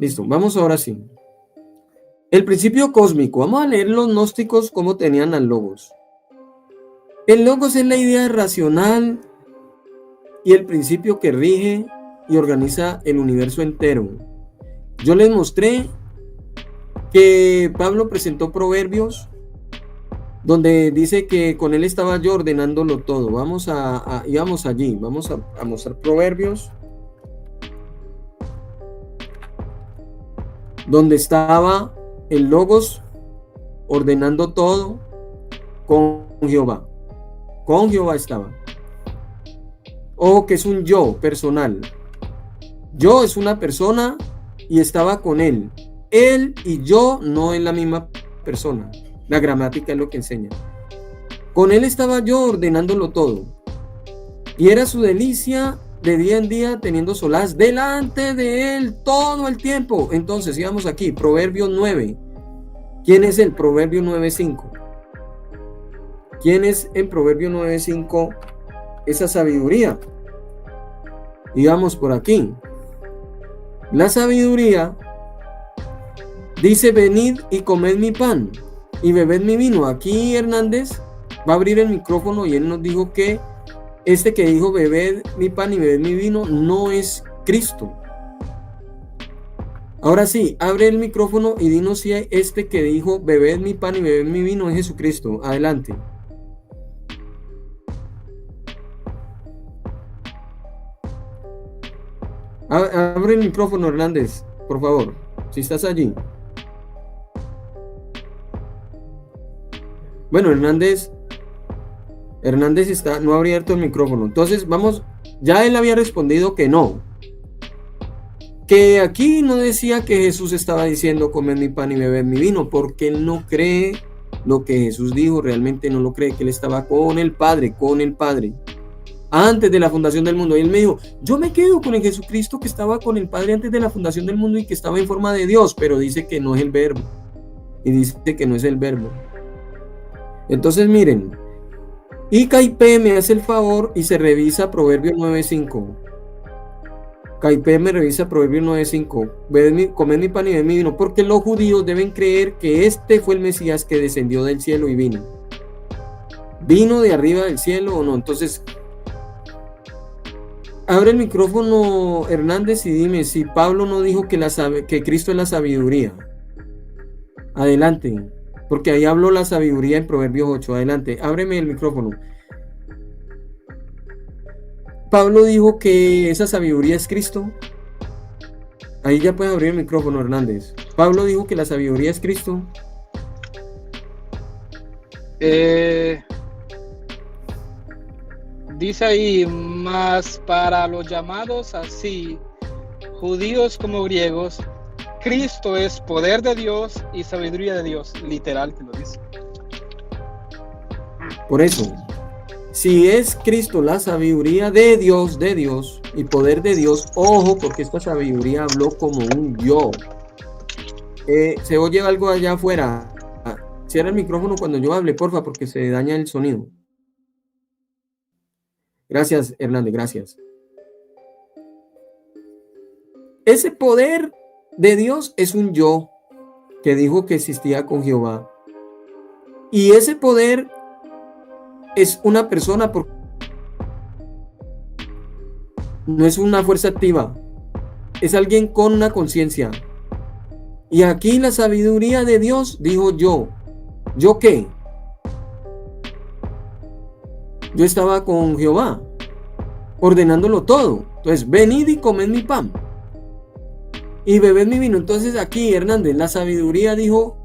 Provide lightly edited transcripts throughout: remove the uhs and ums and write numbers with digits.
Listo, vamos ahora sí. El principio cósmico. Vamos a leer los gnósticos cómo tenían al logos. El logos es la idea racional y el principio que rige y organiza el universo entero. Yo les mostré que Pablo presentó Proverbios donde dice que con él estaba yo ordenándolo todo. Íbamos allí, vamos a mostrar Proverbios, donde estaba el Logos ordenando todo con Jehová. Con Jehová estaba. Ojo que es un yo personal. Yo es una persona y estaba con él. Él y yo no es la misma persona. La gramática es lo que enseña. Con él estaba yo ordenándolo todo. Y era su delicia de día en día teniendo solaz delante de él todo el tiempo. Entonces íbamos aquí, Proverbios 9. ¿Quién es el Proverbio 9.5? ¿Quién es en Proverbio 9.5 esa sabiduría? Íbamos por aquí. La sabiduría dice: venid y comed mi pan y bebed mi vino. Aquí Hernández va a abrir el micrófono y él nos dijo que este que dijo bebed mi pan y bebed mi vino no es Cristo. Ahora sí, abre el micrófono y dinos si este que dijo bebed mi pan y bebed mi vino es Jesucristo. Adelante. Abre el micrófono, Hernández, por favor, si estás allí. Bueno, Hernández no ha abierto el micrófono. Entonces, vamos, ya él había respondido que no. Que aquí no decía que Jesús estaba diciendo comed mi pan y bebed mi vino, porque él no cree lo que Jesús dijo, realmente no lo cree, que él estaba con el Padre, antes de la fundación del mundo. Y él me dijo, yo me quedo con el Jesucristo que estaba con el Padre antes de la fundación del mundo y que estaba en forma de Dios, pero dice que no es el verbo. Y dice que no es el verbo. Entonces miren, y Caipé me hace el favor y se revisa Proverbio 9.5. Caipé me revisa Proverbio 9.5. Comed mi pan y bebed mi vino, porque los judíos deben creer que este fue el Mesías que descendió del cielo y vino. ¿Vino de arriba del cielo o no? Entonces, abre el micrófono, Hernández, y dime si Pablo no dijo que Cristo es la sabiduría. Adelante, porque ahí habló la sabiduría en Proverbios 8. Adelante, ábreme el micrófono. Pablo dijo que esa sabiduría es Cristo. Ahí ya puedes abrir el micrófono, Hernández. Pablo dijo que la sabiduría es Cristo. Dice ahí, más para los llamados así, judíos como griegos, Cristo es poder de Dios y sabiduría de Dios, literal que lo dice. Por eso, si es Cristo la sabiduría de Dios y poder de Dios, ojo, porque esta sabiduría habló como un yo. Se oye algo allá afuera. Cierra el micrófono cuando yo hable, porfa, porque se daña el sonido. Gracias, Hernández, gracias. Ese poder de Dios es un yo que dijo que existía con Jehová. Y ese poder es una persona, porque no es una fuerza activa, es alguien con una conciencia. Y aquí la sabiduría de Dios dijo yo. ¿Yo qué? Yo estaba con Jehová, ordenándolo todo. Entonces, venid y comed mi pan y bebed mi vino. Entonces aquí, Hernández, la sabiduría dijo,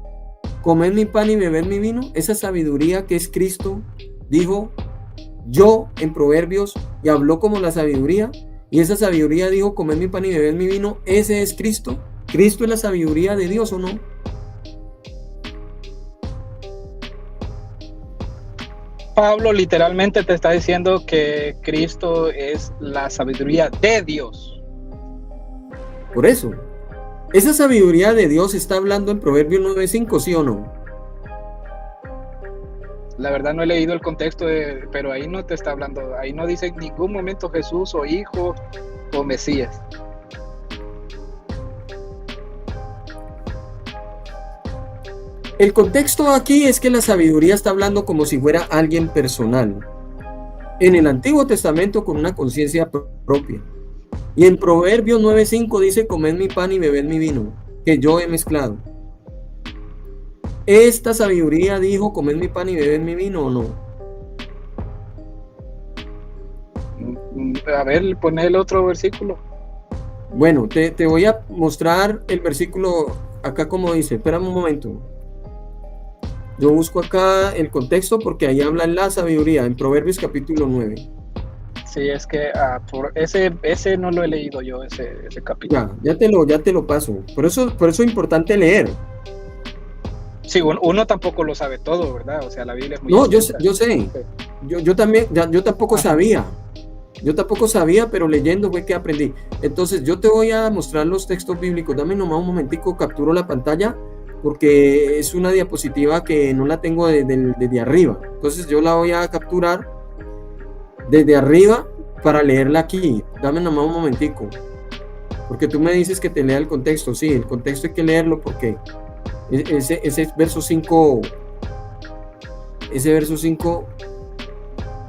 comed mi pan y bebed mi vino. Esa sabiduría que es Cristo, dijo yo en Proverbios y habló como la sabiduría. Y esa sabiduría dijo, comed mi pan y bebed mi vino. Ese es Cristo. ¿Cristo es la sabiduría de Dios o no? Pablo literalmente te está diciendo que Cristo es la sabiduría de Dios. Por eso, esa sabiduría de Dios está hablando en Proverbios 9.5, ¿sí o no? La verdad no he leído el contexto, pero ahí no te está hablando, ahí no dice en ningún momento Jesús o Hijo o Mesías. El contexto aquí es que la sabiduría está hablando como si fuera alguien personal. En el Antiguo Testamento con una conciencia propia. Y en Proverbios 9:5 dice, comed mi pan y bebed mi vino, que yo he mezclado. ¿Esta sabiduría dijo, comed mi pan y bebed mi vino o no? A ver, pone el otro versículo. Bueno, te voy a mostrar el versículo acá como dice. Espérame un momento. Yo busco acá el contexto porque ahí habla la sabiduría, en Proverbios capítulo 9. Sí, es que por ese no lo he leído yo, ese capítulo. Ya te lo paso. Por eso es importante leer. Sí, uno tampoco lo sabe todo, ¿verdad? O sea, la Biblia es muy No, yo extensa. sé. Yo también, yo tampoco sabía. Yo tampoco sabía, pero leyendo fue que aprendí. Entonces, yo te voy a mostrar los textos bíblicos. Dame nomás un momentico, capturo la pantalla, porque es una diapositiva que no la tengo desde arriba. Entonces, yo la voy a capturar desde arriba para leerla aquí. Dame nomás un momentico. Porque tú me dices que te lea el contexto. Sí, el contexto hay que leerlo porque ese verso 5,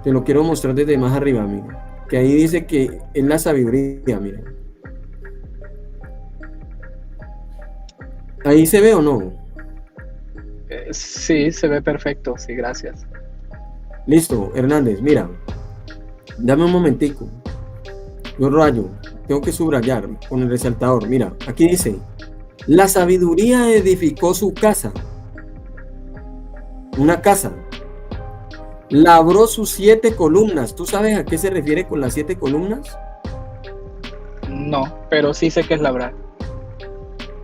te lo quiero mostrar desde más arriba, mira. Que ahí dice que es la sabiduría, mira. ¿Ahí se ve o no? Sí, se ve perfecto, sí, gracias. Listo, Hernández, mira. Dame un momentico. Yo rayo, tengo que subrayar con el resaltador. Mira, aquí dice, la sabiduría edificó su casa. Una casa. Labró sus 7 columnas. ¿Tú sabes a qué se refiere con las 7 columnas? No, pero sí sé que es labrar.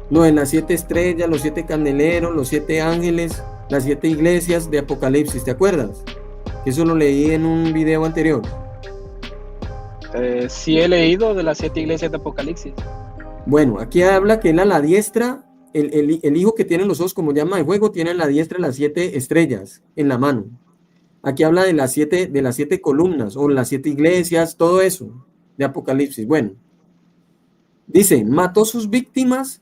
No, en las 7 estrellas, los 7 candeleros, los 7 ángeles, las 7 iglesias de Apocalipsis, ¿te acuerdas? Eso lo leí en un video anterior. Sí he leído de las 7 iglesias de Apocalipsis. Bueno, aquí habla que él a la diestra, el hijo que tiene los ojos como llama de fuego, tiene a la diestra las 7 estrellas en la mano. Aquí habla de las 7 columnas, o las 7 iglesias, todo eso, de Apocalipsis. Bueno, dice, mató sus víctimas,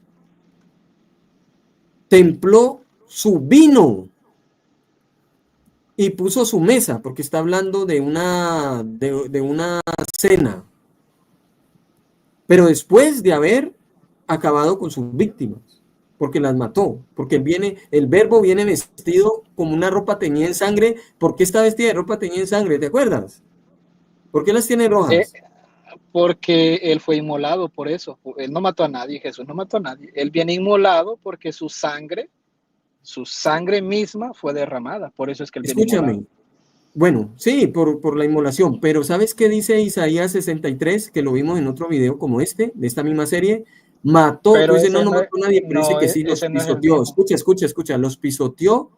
templó su vino y puso su mesa, porque está hablando de una cena. Pero después de haber acabado con sus víctimas, porque las mató, porque el verbo viene vestido como una ropa teñida en sangre. ¿Por qué está vestida de ropa teñida en sangre? ¿Te acuerdas? ¿Por qué las tiene rojas? Porque él fue inmolado por eso. Él no mató a nadie, Jesús no mató a nadie. Él viene inmolado porque su sangre misma fue derramada. Por eso es que él viene inmolado. Escúchame. Bueno, sí, por la inmolación, pero ¿sabes qué dice Isaías 63? Que lo vimos en otro video como de esta misma serie. Mató, Pero tú dices, no ese mató a nadie, pero dice que sí, los ese no es el pisoteó. mismo. Escucha, los pisoteó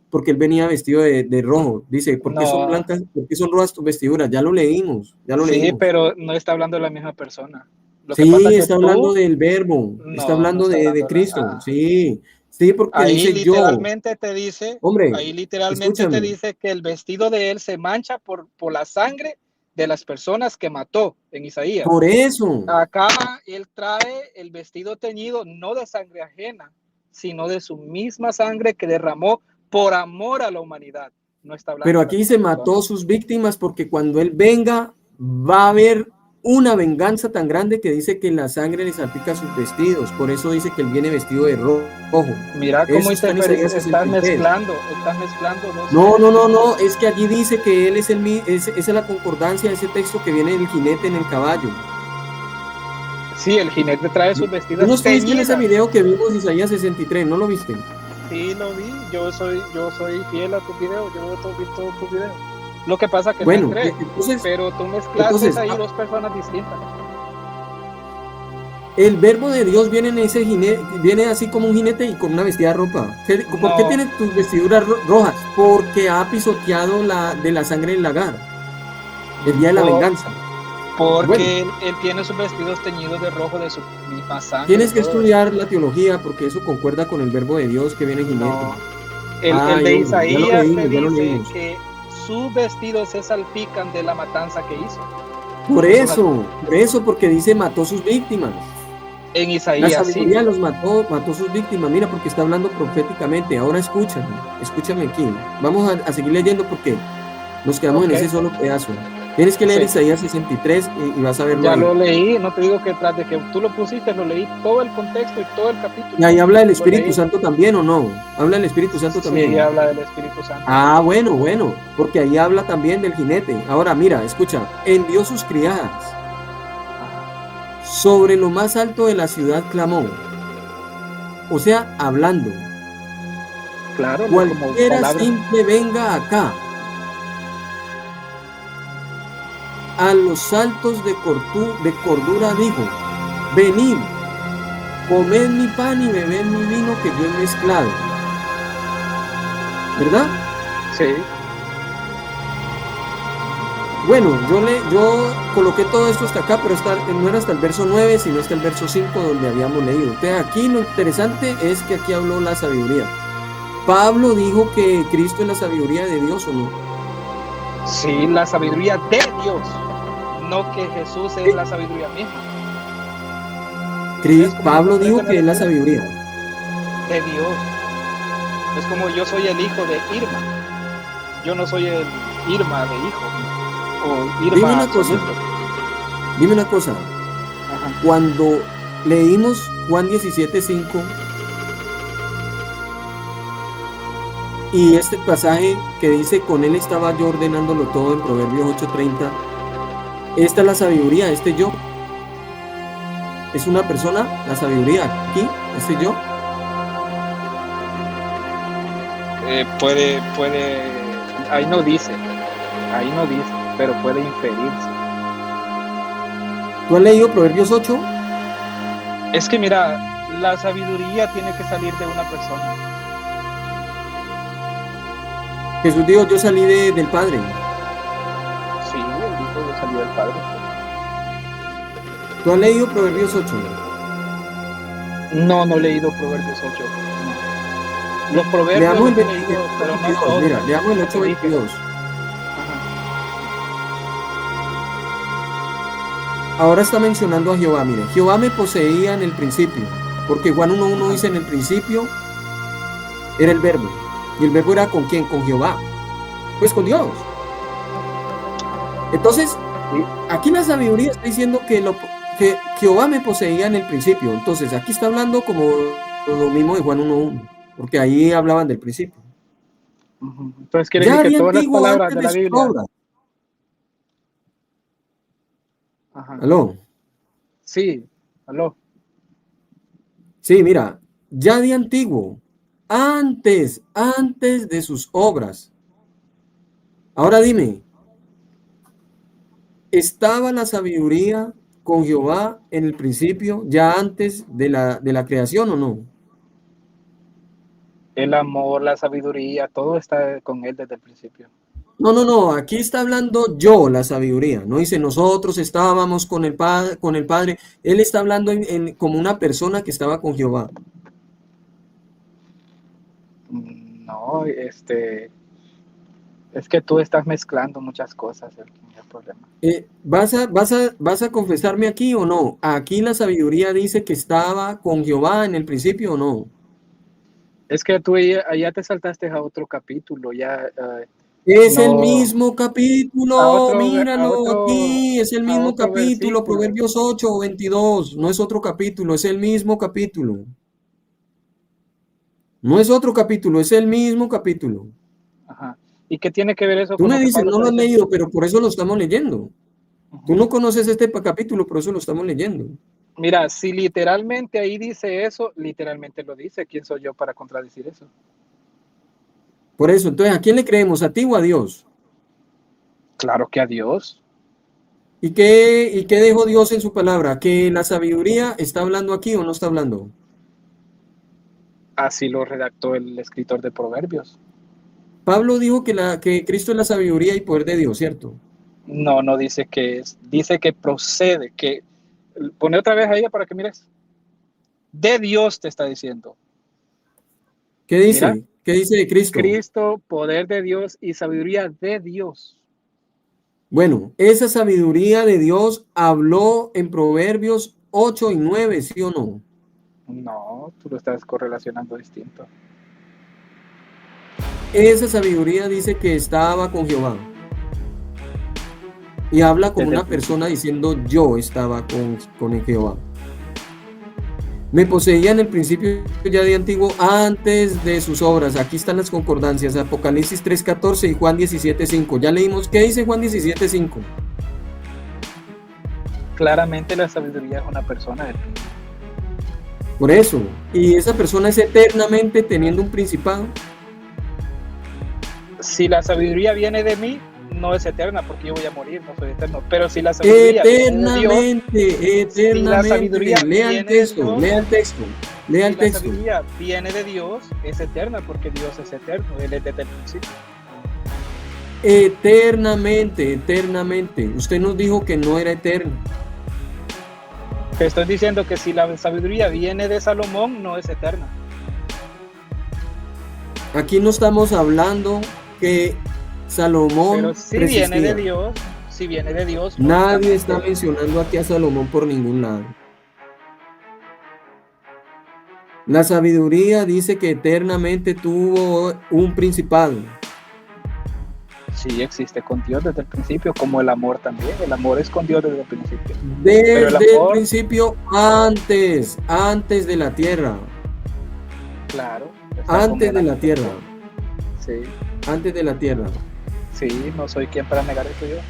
porque él venía vestido de rojo. Dice, ¿por qué son No, blancas? ¿Por qué son rojas tus vestiduras? Ya lo leímos. sí, pero no está hablando de la misma persona. Lo que pasa Sí, es que está hablando tú, del verbo, está no hablando está de hablando de Cristo. Sí, porque ahí dice yo, literalmente te dice, hombre, escúchame, que el vestido de él se mancha por la sangre de las personas que mató en Isaías. por eso. Acá él trae el vestido teñido no de sangre ajena, sino de su misma sangre que derramó por amor a la humanidad. No está hablando Pero de la aquí misma se persona. mató sus víctimas porque cuando él venga va a haber una venganza tan grande que dice que la sangre le salpica sus vestidos. Por eso dice que él viene vestido de rojo. Mira cómo Eso está en Isaías estás 63. mezclando dos No, es que allí dice que él esa es la concordancia de ese texto que viene del jinete en el caballo. Sí, el jinete trae sus ¿Tú vestidas no estuviste en ese teñidas. video que vimos Isaías 63? ¿No lo viste? Sí, lo vi. Yo soy fiel a tu video. Yo vi todo tu video. Lo que pasa que Bueno, no crees, entonces, pero tú mezclaste ahí dos personas distintas. El verbo de Dios viene en ese jinete, viene así como un jinete y con una vestida de ropa. ¿Por qué tiene tus vestiduras rojas? Porque ha pisoteado de la sangre del lagar, el día de la venganza. Porque él tiene sus vestidos teñidos de rojo de su misma sangre. Tienes que estudiar la teología porque eso concuerda con el verbo de Dios que viene en jinete. No. El de Isaías ya te lo dice leímos. que sus vestidos se salpican de la matanza que hizo. Por eso, porque dice mató sus víctimas. En La Isaías sí. sabiduría los mató sus víctimas. Mira, porque está hablando proféticamente. Ahora escúchame aquí. Vamos a seguir leyendo porque nos quedamos en Ok, ese solo pedazo. Tienes que leer sí. Isaías 63 y vas a verlo Ya ahí. lo leí, no te digo que tras de que tú lo pusiste, lo leí todo el contexto y todo el capítulo. Y ahí habla del Lo Espíritu leí. Santo también, ¿o no? Habla del Espíritu Santo Sí, también. habla del Espíritu Santo. Ah, bueno, porque ahí habla también del jinete. Ahora, mira, escucha. Envió sus criadas. Sobre lo más alto de la ciudad clamó. O sea, hablando. Claro, como Cualquiera palabras. simple venga acá. A los saltos de cordura dijo, venid, comed mi pan y bebed mi vino que yo he mezclado. ¿Verdad? Sí. Bueno, yo coloqué todo esto hasta acá, pero no era hasta el verso 9, sino hasta el verso 5 donde habíamos leído. Entonces aquí lo interesante es que aquí habló la sabiduría. Pablo dijo que Cristo es la sabiduría de Dios, ¿o no? Sí, la sabiduría de Dios, no que Jesús es la sabiduría misma. Es como Pablo comprende dijo la que es la lectura sabiduría. de Dios. Es como yo soy el hijo de Irma. Yo no soy el Irma de hijo o Dime Irma una cosa, solito. dime una cosa. Ajá. Cuando leímos Juan 17:5 y este pasaje que dice, con él estaba yo ordenándolo todo en Proverbios 8:30, esta es la sabiduría, este yo. Es una persona, la sabiduría aquí, este yo. Puede, ahí no dice, pero puede inferirse. ¿Tú has leído Proverbios 8? Es que mira, la sabiduría tiene que salir de una persona. Jesús dijo, yo salí del Padre. Sí, el hijo salió del Padre. ¿Tú has leído Proverbios 8? No, no he leído Proverbios 8. No. Los proverbios Leamos los he leído, el pero no 8:22, todos. mira, leamos el Como te dije. 8:22. Ajá. Ahora está mencionando a Jehová, mire, Jehová me poseía en el principio, porque Juan 1:1 dice, en el principio era el verbo, y el verbo era ¿con quién? Con Jehová, pues con Dios. Entonces, Sí. aquí la sabiduría está diciendo que Jehová me poseía en el principio, entonces aquí está hablando como lo mismo de Juan 1:1, porque ahí hablaban del principio. Entonces quiere decir Ya que de todas las antiguo, palabras antes de de la sus Biblia. obras. Ajá. ¿Aló? Sí, aló. Sí, mira, ya de antiguo, antes de sus obras. Ahora dime, ¿estaba la sabiduría con Jehová en el principio, ya antes de la creación o no? El amor, la sabiduría, todo está con él desde el principio. No, aquí está hablando yo, la sabiduría, no dice nosotros estábamos con el Padre, él está hablando como una persona que estaba con Jehová. No, es que tú estás mezclando muchas cosas, el problema. ¿Vas a confesarme aquí o no? Aquí la sabiduría dice que estaba con Jehová en el principio o no. Es que tú ya te saltaste a otro capítulo, ya Es el no, mismo a capítulo, otro, a míralo otro, aquí, es el a mismo otro capítulo, versículo. Proverbios 8:22, no es otro capítulo, es el mismo capítulo. No es otro capítulo, es el mismo capítulo. Ajá. ¿Y qué tiene que ver eso Tú con me lo que dices, Pablo no está lo has diciendo? leído, pero por eso lo estamos leyendo. Tú Ujú. no conoces este capítulo, por eso lo estamos leyendo. Mira, si literalmente ahí dice eso, literalmente lo dice. ¿Quién soy yo para contradecir eso? Por eso, entonces, ¿a quién le creemos? ¿A ti o a Dios? Claro que a Dios. Y qué dejó Dios en su palabra? ¿Que la sabiduría está hablando aquí o no está hablando? Así lo redactó el escritor de Proverbios. Pablo dijo que Cristo es la sabiduría y poder de Dios, ¿cierto? No, no dice que es, dice que procede, que pone otra vez a ella para que mires. De Dios te está diciendo. ¿Qué Mira, dice? ¿Qué dice de Cristo? Cristo, poder de Dios y sabiduría de Dios. Bueno, esa sabiduría de Dios habló en Proverbios 8 y 9, ¿sí o no? No, tú lo estás correlacionando distinto. Esa sabiduría dice que estaba con Jehová. Y habla como Desde el una persona principio. diciendo yo estaba con el Jehová. Me poseía en el principio ya de antiguo antes de sus obras. Aquí están las concordancias. Apocalipsis 3:14 y Juan 17:5. Ya leímos. ¿Qué dice Juan 17:5? Claramente la sabiduría es una persona del principio. Por eso. Y esa persona es eternamente teniendo un principado. Si la sabiduría viene de mí, no es eterna porque yo voy a morir, no soy eterno. Pero si la sabiduría viene de Dios, Eternamente, si la sabiduría eternamente. Lea el viene de texto, Dios, lea el texto, lea si el la texto. sabiduría viene de Dios, es eterna porque Dios es eterno, Él es desde el principio. Eternamente, eternamente. Usted nos dijo que no era eterno. Te estoy diciendo que si la sabiduría viene de Salomón, no es eterna. Aquí no estamos hablando que Salomón Pero si viene persistía. de Dios, si viene de Dios, Nadie está lógicamente. mencionando aquí a Salomón por ningún lado. La sabiduría dice que eternamente tuvo un principado. Sí, existe con Dios desde el principio, como el amor también. El amor es con Dios desde el principio. Pero el Desde el amor, principio, antes de la tierra. claro, está con Antes él de la antes de tierra. todo. Sí, Antes de la tierra. sí, no soy quien para negar eso yo.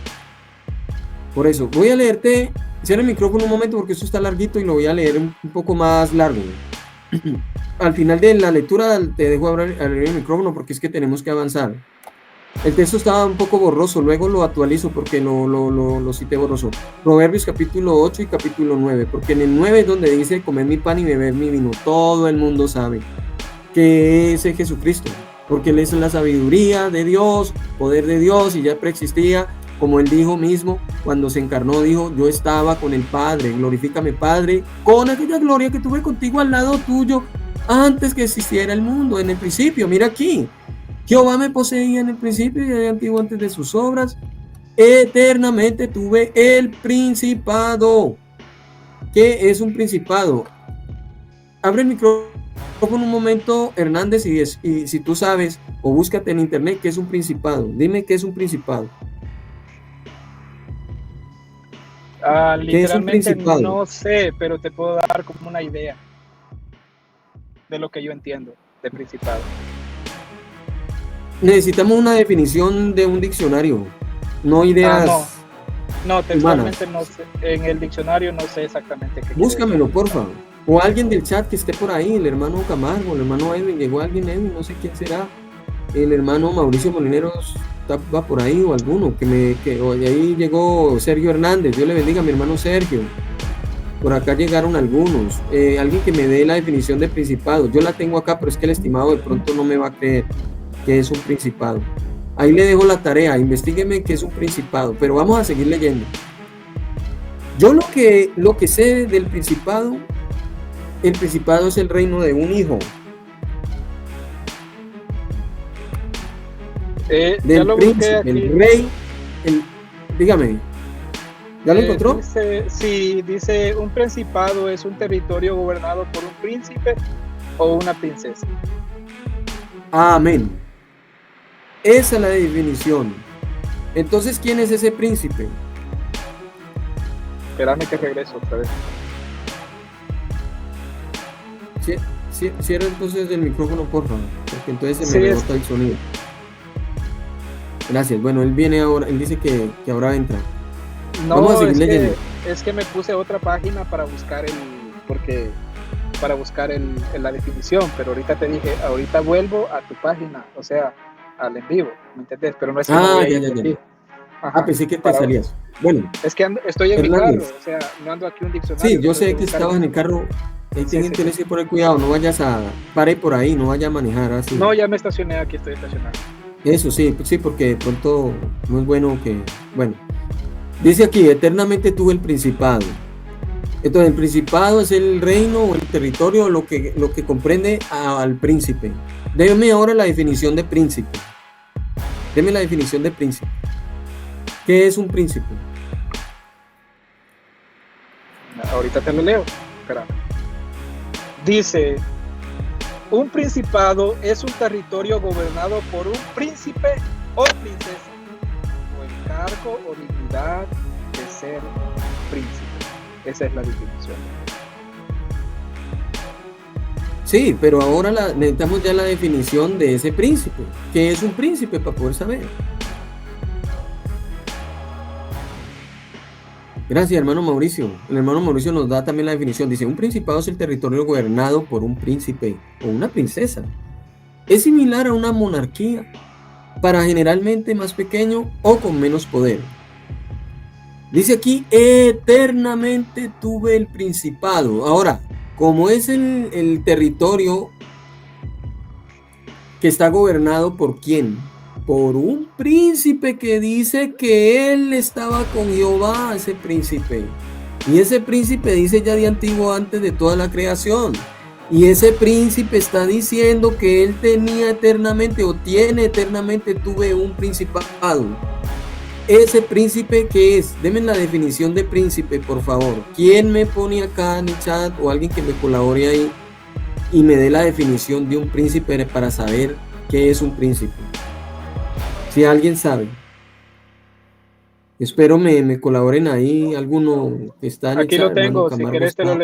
Por eso, voy a leerte. Cierra el micrófono un momento porque esto está larguito y lo voy a leer un poco más largo. Al final de la lectura te dejo abrir el micrófono porque es que tenemos que avanzar. El texto estaba un poco borroso, luego lo actualizo porque lo cité borroso. Proverbios capítulo 8 y capítulo 9, porque en el 9 es donde dice comer mi pan y beber mi vino. Todo el mundo sabe que es Jesucristo, porque Él es la sabiduría de Dios, poder de Dios y ya preexistía, como Él dijo mismo, cuando se encarnó, dijo, yo estaba con el Padre, glorifícame Padre, con aquella gloria que tuve contigo al lado tuyo antes que existiera el mundo, en el principio, mira aquí. Jehová me poseía en el principio y de antiguo antes de sus obras. Eternamente tuve el principado. ¿Qué es un principado? Abre el micrófono un momento, Hernández, y si tú sabes, o búscate en internet qué es un principado. Dime qué es un principado. ¿Qué es un Literalmente principado? no sé, pero te puedo dar como una idea de lo que yo entiendo de principado. Necesitamos una definición de un diccionario, no ideas no, humanas. textualmente no sé. En el diccionario no sé exactamente qué quiere decir Búscamelo, principado. porfa. O alguien del chat que esté por ahí, el hermano Camargo, el hermano Edwin, llegó alguien, Edwin, no sé quién será. El hermano Mauricio Molineros va por ahí o alguno, o de ahí llegó Sergio Hernández, Dios le bendiga a mi hermano Sergio. Por acá llegaron algunos. Alguien que me dé la definición de principado. Yo la tengo acá, pero es que el estimado de pronto no me va a creer que es un principado. Ahí le dejo la tarea, investígueme qué es un principado, pero vamos a seguir leyendo. Yo lo que sé del principado, el principado es el reino de un hijo. Ya Del lo busqué príncipe, aquí. el rey, dígame, ¿ya lo encontró? Dice, un principado es un territorio gobernado por un príncipe o una princesa. Amén. Esa es la definición. Entonces, ¿quién es ese príncipe? Espérame que regreso otra vez. Cierra entonces el micrófono, por favor, porque entonces se Sí, me rebota el sonido. Gracias. Bueno, él viene ahora, él dice que ahora entra. Vamos a seguir leyendo. Es que me puse otra página para buscar la definición, pero ahorita te dije, ahorita vuelvo a tu página, o sea, al en vivo, ¿me entendés? Pero no es que me voy a ir de aquí. Ajá, Pensé que te salías. Bueno. Es que estoy en Hernández, mi carro, o sea, no ando aquí un diccionario. Sí, yo sé que estabas en el carro. Ahí tienes que poner cuidado, no vayas a pare por ahí, no vayas a manejar así. No, ya me estacioné, aquí estoy estacionado. Eso sí, porque de pronto no es bueno que, bueno, dice aquí, eternamente tuve el principado. Entonces, el principado es el reino o el territorio, lo que comprende al príncipe. Deme ahora la definición de príncipe. Deme la definición de príncipe. ¿Qué es un príncipe? Ahorita te lo leo. Espera. Dice, un principado es un territorio gobernado por un príncipe o princesa, o el cargo o dignidad de ser príncipe. Esa es la definición. Sí, pero ahora necesitamos ya la definición de ese príncipe. ¿Qué es un príncipe para poder saber? Gracias, hermano Mauricio. El hermano Mauricio nos da también la definición. Dice, un principado es el territorio gobernado por un príncipe o una princesa. Es similar a una monarquía, para generalmente más pequeño o con menos poder. Dice aquí, eternamente tuve el principado. Ahora, como es el territorio que está gobernado por quién? Por un príncipe que dice que él estaba con Jehová, ese príncipe. Y ese príncipe dice ya de antiguo, antes de toda la creación. Y ese príncipe está diciendo que él tenía eternamente o tiene eternamente, tuve un principado. Ese príncipe, ¿qué es? Denme la definición de príncipe, por favor. ¿Quién me pone acá en el chat o alguien que me colabore ahí y me dé la definición de un príncipe para saber qué es un príncipe? Si alguien sabe. Espero me colaboren ahí, alguno que está en el Aquí chat. lo tengo, si Camargo querés te está.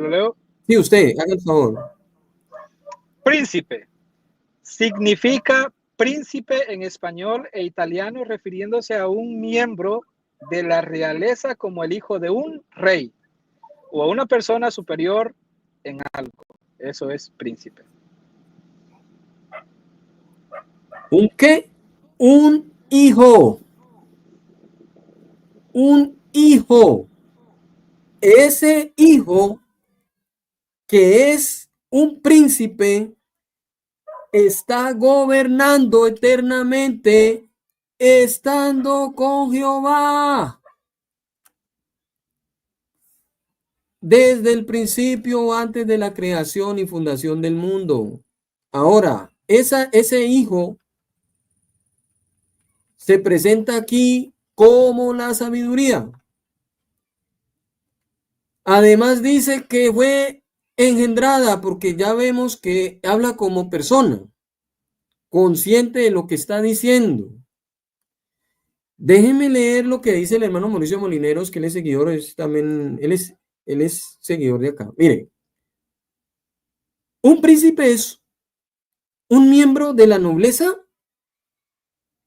lo leo. Sí, usted, haga el favor. Príncipe significa príncipe en español e italiano, refiriéndose a un miembro de la realeza como el hijo de un rey o a una persona superior en algo. Eso es príncipe. ¿Un qué? Un hijo. Un hijo. Ese hijo que es un príncipe está gobernando eternamente estando con Jehová. Desde el principio, antes de la creación y fundación del mundo. Ahora, ese hijo se presenta aquí como la sabiduría. Además dice que fue engendrada, porque ya vemos que habla como persona, consciente de lo que está diciendo. Déjenme leer lo que dice el hermano Mauricio Molineros, que él es seguidor, él es seguidor de acá. Mire, un príncipe es un miembro de la nobleza,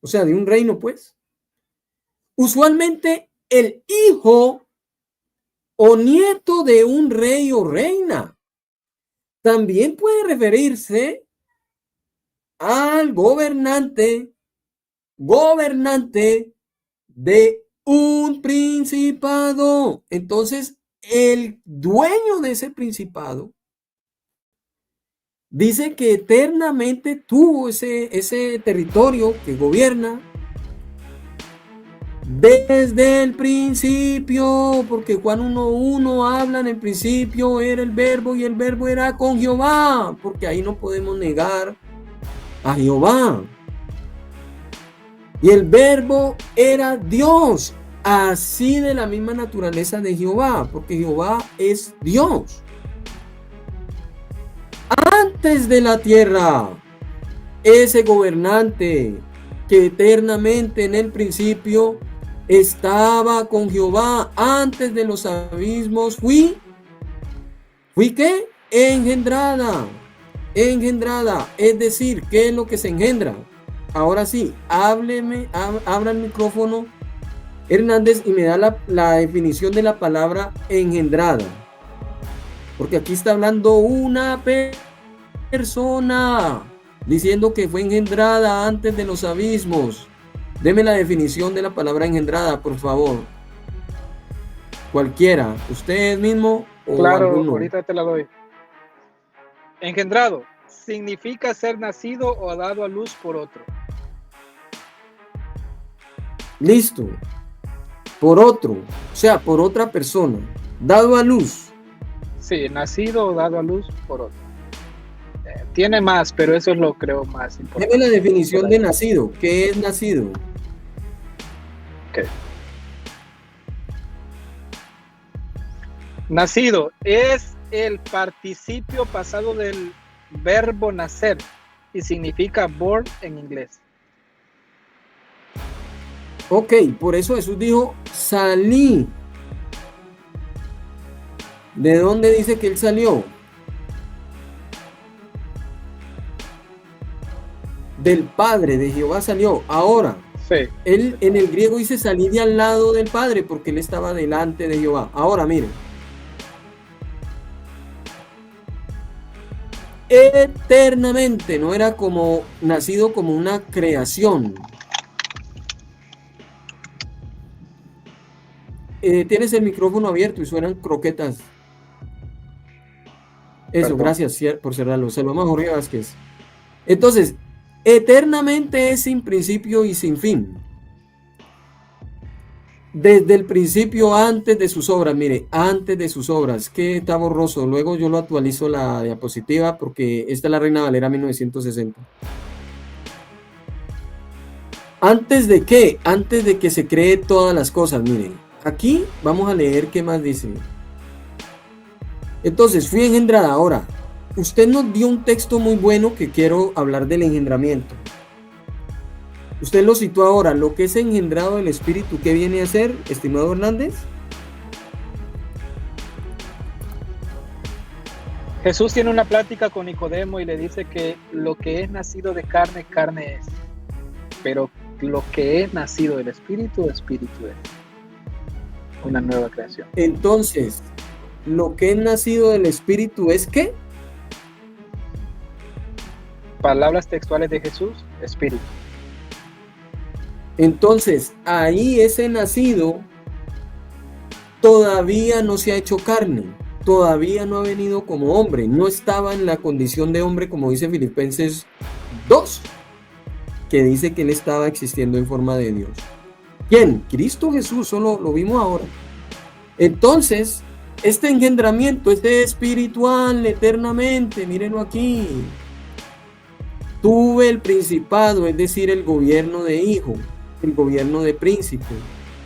o sea, de un reino, pues. Usualmente el hijo o nieto de un rey o reina. También puede referirse al gobernante de un principado. Entonces, el dueño de ese principado dice que eternamente tuvo ese territorio que gobierna desde el principio, porque Juan 1:1 habla, en el principio era el verbo y el verbo era con Jehová, porque ahí no podemos negar a Jehová. Y el verbo era Dios, así de la misma naturaleza de Jehová, porque Jehová es Dios. Antes de la tierra, ese gobernante que eternamente en el principio estaba con Jehová, antes de los abismos, ¿fui qué? Engendrada, es decir, ¿qué es lo que se engendra? Ahora sí, abra el micrófono, Hernández, y me da la definición de la palabra engendrada. Porque aquí está hablando una persona, diciendo que fue engendrada antes de los abismos. Deme la definición de la palabra engendrada, por favor. Cualquiera, usted mismo o Claro, alguno. ahorita te la doy. Engendrado significa ser nacido o dado a luz por otro. Listo. Por otro, o sea, por otra persona. Dado a luz. Sí, nacido o dado a luz por otro. Tiene más, pero eso es lo creo más importante. Deme la definición de nacido. ¿Qué es nacido? Okay. Nacido es el participio pasado del verbo nacer y significa born en inglés. Ok, por eso Jesús dijo, salí. ¿De dónde dice que él salió? Del Padre, de Jehová salió. Ahora, Sí. él en el griego dice salí de al lado del Padre porque él estaba delante de Jehová. Ahora, miren. Eternamente, no era como nacido como una creación. Tienes el micrófono abierto y suenan croquetas. Eso, Perdón. gracias por cerrarlo. Saludamos a Jorge Vázquez. Entonces, eternamente es sin principio y sin fin. Desde el principio, antes de sus obras, mire, antes de sus obras, que está borroso. Luego yo lo actualizo la diapositiva porque esta es la Reina Valera 1960. ¿Antes de qué? Antes de que se cree todas las cosas, miren. Aquí vamos a leer qué más dice. Entonces, fui engendrada. Ahora, usted nos dio un texto muy bueno que quiero hablar del engendramiento. Usted lo citó ahora, lo que es engendrado del Espíritu, ¿qué viene a ser, estimado Hernández? Jesús tiene una plática con Nicodemo y le dice que lo que es nacido de carne, carne es. Pero lo que es nacido del Espíritu, Espíritu es. Una nueva creación. Entonces, lo que es nacido del Espíritu es ¿qué? Palabras textuales de Jesús, Espíritu. Entonces, ahí ese nacido todavía no se ha hecho carne, todavía no ha venido como hombre, no estaba en la condición de hombre como dice Filipenses 2, que dice que él estaba existiendo en forma de Dios. ¿Quién? Cristo Jesús, solo lo vimos ahora. Entonces, este engendramiento es espiritual eternamente, mírenlo aquí. Tuve el principado, es decir, el gobierno de hijo, el gobierno de príncipe.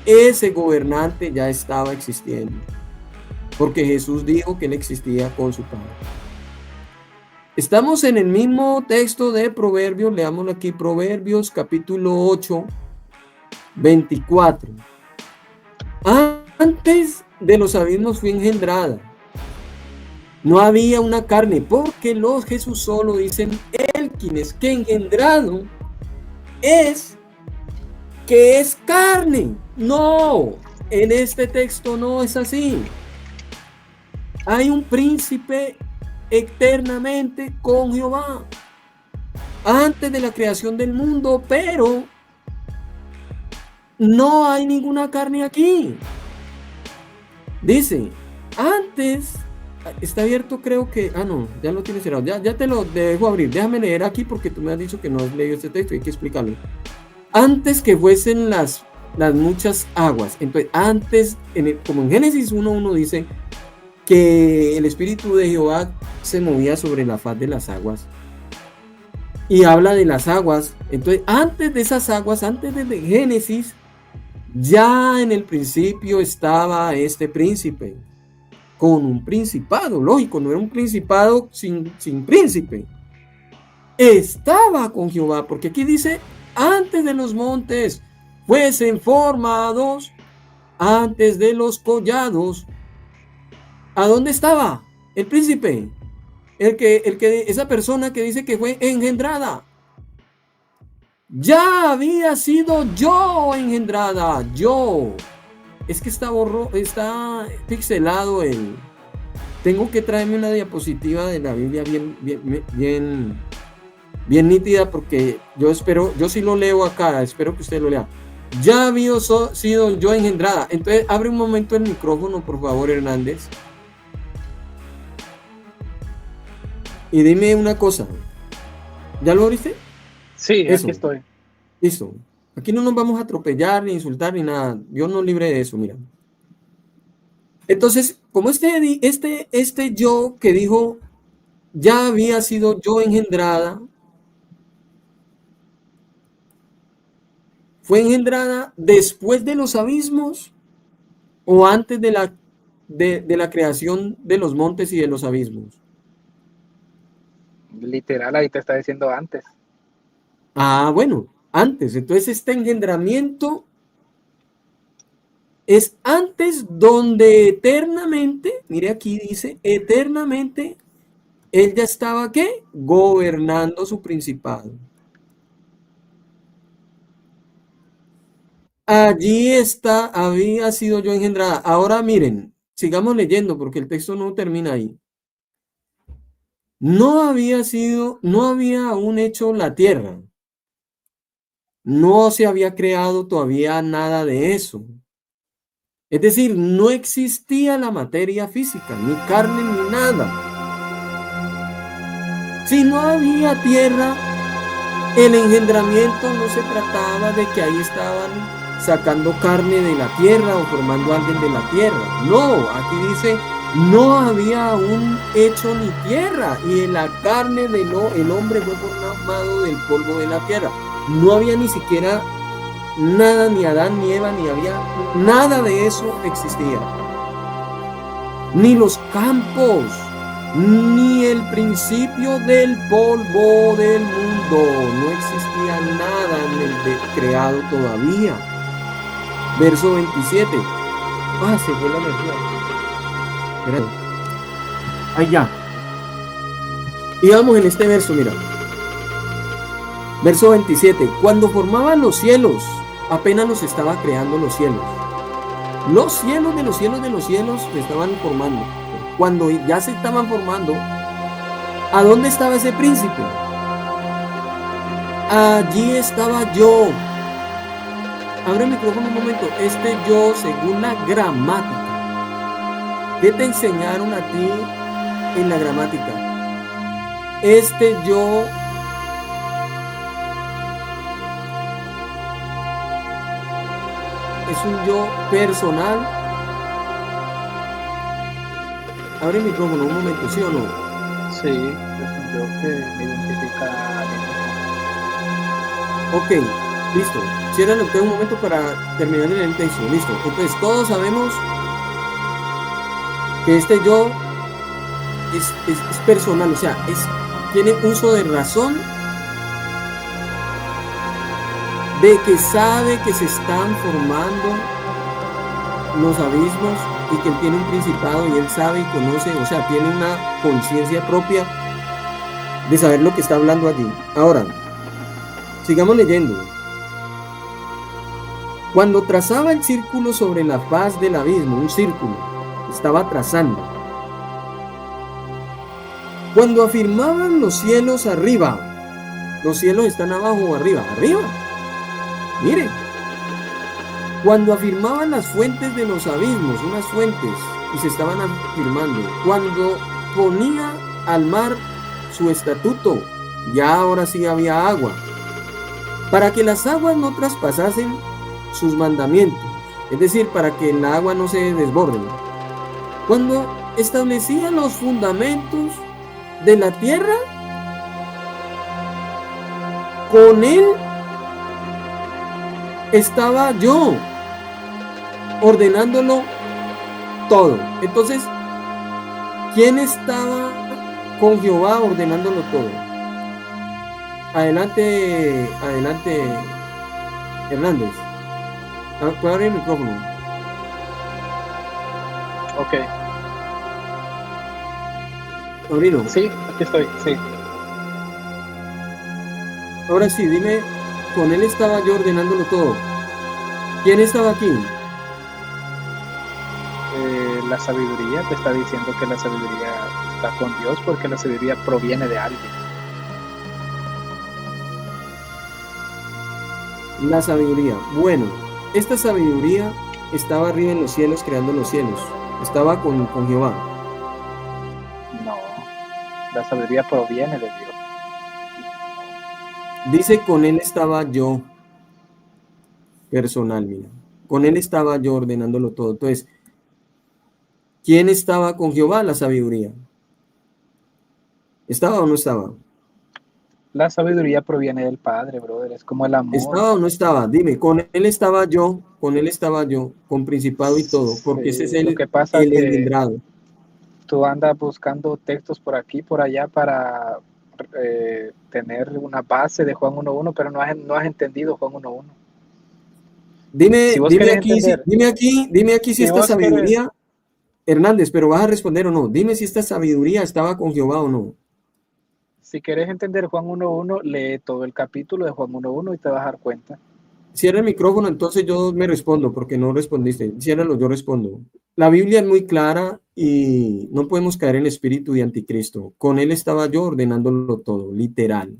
Ese gobernante ya estaba existiendo, porque Jesús dijo que él existía con su Padre. Estamos en el mismo texto de Proverbios, leámoslo aquí, Proverbios capítulo 8, 24. Antes de los abismos fui engendrada. No había una carne, porque los Jesús solo dicen Elquines, que engendrado es que es carne. No, en este texto no es así. Hay un príncipe eternamente con Jehová antes de la creación del mundo, pero no hay ninguna carne aquí. Dice, antes, está abierto, creo que, no, ya lo tienes cerrado, ya te lo dejo abrir, déjame leer aquí porque tú me has dicho que no has leído este texto, hay que explicarlo. Antes que fuesen las muchas aguas, entonces antes, como en Génesis 1:1 dice que el Espíritu de Jehová se movía sobre la faz de las aguas y habla de las aguas, entonces antes de esas aguas, antes de Génesis, ya en el principio estaba este príncipe con un principado, lógico, no era un principado sin príncipe. Estaba con Jehová, porque aquí dice, antes de los montes fuesen formados, antes de los collados. ¿A dónde estaba el príncipe? Esa persona que dice que fue engendrada. Ya había sido yo engendrada, yo. Es que está pixelado el. Tengo que traerme una diapositiva de la Biblia bien nítida porque yo sí lo leo acá, espero que usted lo lea. Ya había sido yo engendrada. Entonces, abre un momento el micrófono, por favor, Hernández. Y dime una cosa. ¿Ya lo abriste? Sí, Eso. aquí estoy. Listo. Aquí no nos vamos a atropellar, ni insultar, ni nada. Dios nos libre de eso, mira. Entonces, como este yo que dijo, ya había sido yo engendrada, ¿fue engendrada después de los abismos o antes de la de la creación de los montes y de los abismos? Literal, ahí te está diciendo antes. Ah, bueno, antes. Entonces este engendramiento es antes donde eternamente, mire aquí dice, eternamente, él ya estaba, ¿qué? Gobernando su principado. Allí está, había sido yo engendrada. Ahora miren, sigamos leyendo porque el texto no termina ahí. No había aún hecho la tierra. No se había creado todavía nada de eso. Es decir, no existía la materia física, ni carne, ni nada. Si no había tierra, el engendramiento no se trataba de que ahí estaban sacando carne de la tierra o formando a alguien de la tierra. No, aquí dice, no había aún hecho ni tierra y en la carne el hombre fue formado del polvo de la tierra. No había ni siquiera nada, ni Adán, ni Eva, ni había nada de eso existía. Ni los campos, ni el principio del polvo del mundo. No existía nada en el creado todavía. Verso 27. Ah, se fue la energía. Espera. Ahí ya. Y vamos en este verso, mira. Verso 27. Cuando formaban los cielos, apenas los estaba creando los cielos. Los cielos de los cielos de los cielos se estaban formando. Cuando ya se estaban formando, ¿a dónde estaba ese príncipe? Allí estaba yo. Abre el micrófono un momento. Este yo, según la gramática. ¿Qué te enseñaron a ti en la gramática? Este yo es un yo personal. Abre el micrófono un momento, ¿sí o no? Sí, es un yo que me identifica a mí mismo. Ok, listo. Ciérralo usted un momento para terminar de leer el texto. Listo. Entonces, todos sabemos que este yo es personal, o sea, tiene uso de razón, de que sabe que se están formando los abismos y que él tiene un principado y él sabe y conoce, o sea, tiene una conciencia propia de saber lo que está hablando allí. Ahora, sigamos leyendo. Cuando trazaba el círculo sobre la faz del abismo, un círculo, estaba trazando. Cuando afirmaban los cielos arriba, los cielos están abajo o arriba, arriba. Mire, cuando afirmaban las fuentes de los abismos, unas fuentes, y se estaban afirmando, cuando ponía al mar su estatuto, ya ahora sí había agua, para que las aguas no traspasasen sus mandamientos, es decir, para que el agua no se desborde. Cuando establecía los fundamentos de la tierra, con él estaba yo ordenándolo todo. Entonces, ¿quién estaba con Jehová ordenándolo todo? Adelante, adelante, Hernández. ¿Puedo abrir el micrófono? Ok. Abrilo. Sí, aquí estoy, sí. Ahora sí, dime, con él estaba yo ordenándolo todo. ¿Quién estaba aquí? La sabiduría te está diciendo que la sabiduría está con Dios porque la sabiduría proviene de alguien. La sabiduría. Bueno, esta sabiduría estaba arriba en los cielos, creando los cielos. Estaba con Jehová. No, la sabiduría proviene de Dios. Dice, con él estaba yo, personal, mira. Con él estaba yo ordenándolo todo. Entonces, ¿quién estaba con Jehová? La sabiduría. ¿Estaba o no estaba? La sabiduría proviene del Padre, brother, es como el amor. ¿Estaba o no estaba? Dime, con él estaba yo, con principado y todo, porque ese es Lo que pasa el que engendrado. tú andas buscando textos por aquí, por allá para tener una base de Juan 1.1, pero no has entendido Juan 1.1. Si vos querés entender, Dime aquí si si esta vos querés, sabiduría, Hernández, pero vas a responder o no. Dime si esta sabiduría estaba con Jehová o no. si querés entender Juan 1.1, lee todo el capítulo de Juan 1.1 y te vas a dar cuenta. Cierra el micrófono, entonces yo me respondo, porque no respondiste. Ciérralo, yo respondo. La Biblia es muy clara y no podemos caer en espíritu de anticristo. Con él estaba yo ordenándolo todo, literal.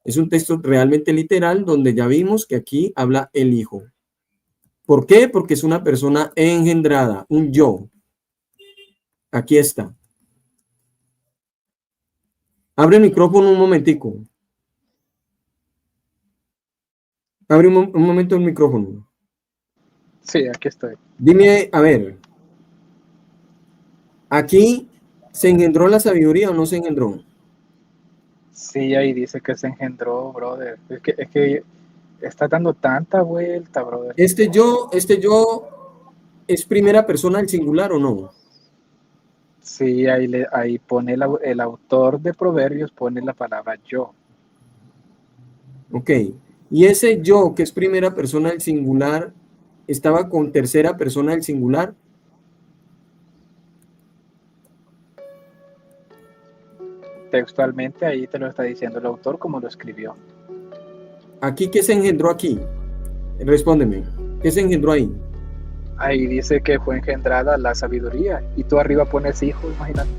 Es un texto realmente literal donde ya vimos que aquí habla el Hijo. ¿Por qué? Porque es una persona engendrada, un yo. Aquí está. Abre el micrófono un momentico. Abre un momento el micrófono. Sí, aquí estoy. Dime, a ver, ¿aquí se engendró la sabiduría o no se engendró? Sí, ahí dice que se engendró, brother. Es que está dando tanta vuelta, brother. Este yo es primera persona del singular o no? Sí, ahí pone el autor de Proverbios, pone la palabra yo. Ok. Y ese yo que es primera persona del singular, ¿estaba con tercera persona del singular? Textualmente ahí te lo está diciendo el autor como lo escribió. ¿Aquí qué se engendró aquí? Respóndeme. ¿Qué se engendró ahí? Ahí dice que fue engendrada la sabiduría y tú arriba pones hijo, imagínate.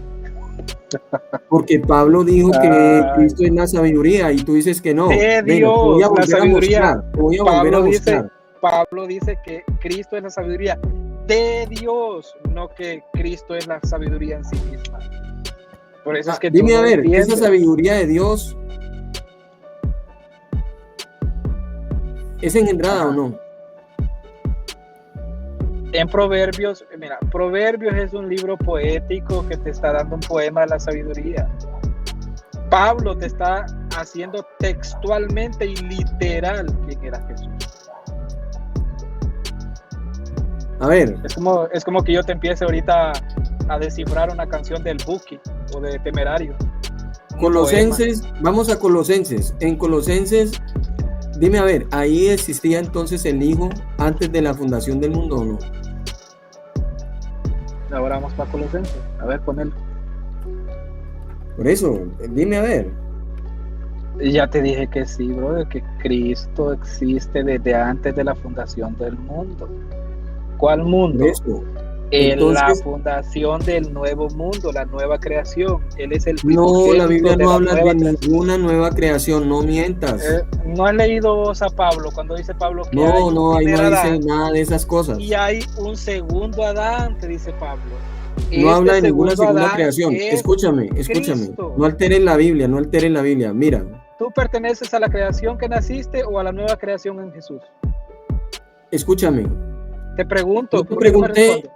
Porque Pablo dijo que Cristo es la sabiduría y tú dices que no. De Bueno, te voy a Dios, la volver a sabiduría. mostrar. Te voy a volver a mostrar. Pablo dice que Cristo es la sabiduría de Dios, no que Cristo es la sabiduría en sí misma. Por eso es que dime tú a no ver, entiendes. esa sabiduría de Dios ¿es engendrada Ajá. o no? En Proverbios, mira, Proverbios es un libro poético que te está dando un poema de la sabiduría. Pablo te está haciendo textualmente y literal quién era Jesús. A ver. Es como que yo te empiece ahorita a descifrar una canción del Buki o de Temerario. Colosenses, vamos a Colosenses. En Colosenses, dime a ver, ¿ahí existía entonces el Hijo antes de la fundación del mundo o no? Ahora vamos para Colosenses. A ver, ponelo. Por eso, dime a ver. Ya te dije que sí, brother, que Cristo existe desde antes de la fundación del mundo. ¿Cuál mundo? Por eso. Entonces, la fundación del nuevo mundo, la nueva creación. Él es el no, la Biblia no habla de ninguna nueva creación, no mientas. ¿No has leído vos a Pablo cuando dice Pablo que ahí no dice nada de esas cosas? Y hay un segundo Adán, te dice Pablo. No habla de ninguna segunda creación. Escúchame. No alteres la Biblia, Mira. ¿Tú perteneces a la creación que naciste o a la nueva creación en Jesús? Escúchame. Te pregunto. Yo te pregunté.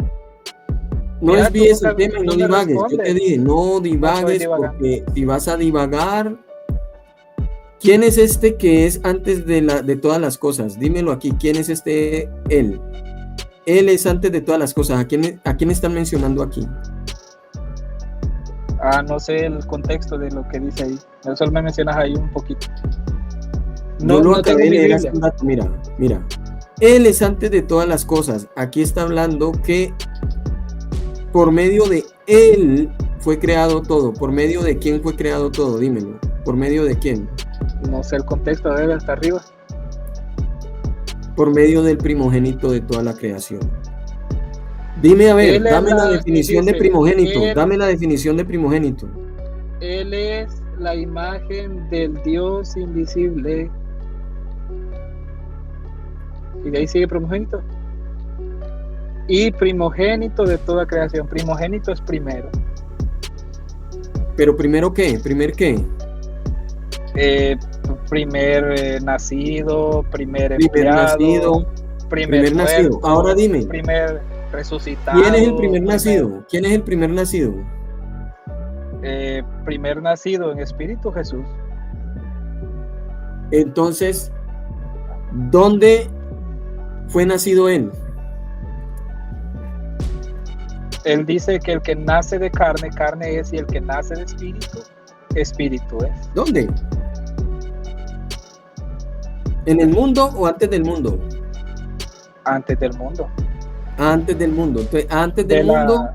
No desvíes el tema y no divagues. Yo te dije, no divagues porque si vas a divagar, ¿quién es este que es antes de todas las cosas? Dímelo aquí, ¿quién es este él? Él es antes de todas las cosas. ¿A quién están mencionando aquí? No sé el contexto de lo que dice ahí. Solo me mencionas ahí un poquito. No lo acabé de leer hace un rato. Mira. Él es antes de todas las cosas. Aquí está hablando que por medio de él fue creado todo. ¿Por medio de quién fue creado todo? Dímelo. ¿Por medio de quién? No sé el contexto, debe hasta arriba. Por medio del primogénito de toda la creación. Dime a ver, dame la definición de primogénito. Dame la definición de primogénito. Él es la imagen del Dios invisible. Y de ahí sigue primogénito. Y primogénito de toda creación. Primogénito es primero. ¿Pero primero qué? ¿Primer qué? Primer nacido, primer empleado, primer nacido. Ahora dime. Primer resucitado. ¿Quién es el primer nacido? ¿Quién es el primer nacido? Primer nacido en espíritu, Jesús. Entonces, ¿dónde fue nacido él? Él dice que el que nace de carne, carne es, y el que nace de espíritu, espíritu es. ¿Dónde? ¿En el mundo o antes del mundo? Antes del mundo. Antes del mundo. Entonces, antes De del la- mundo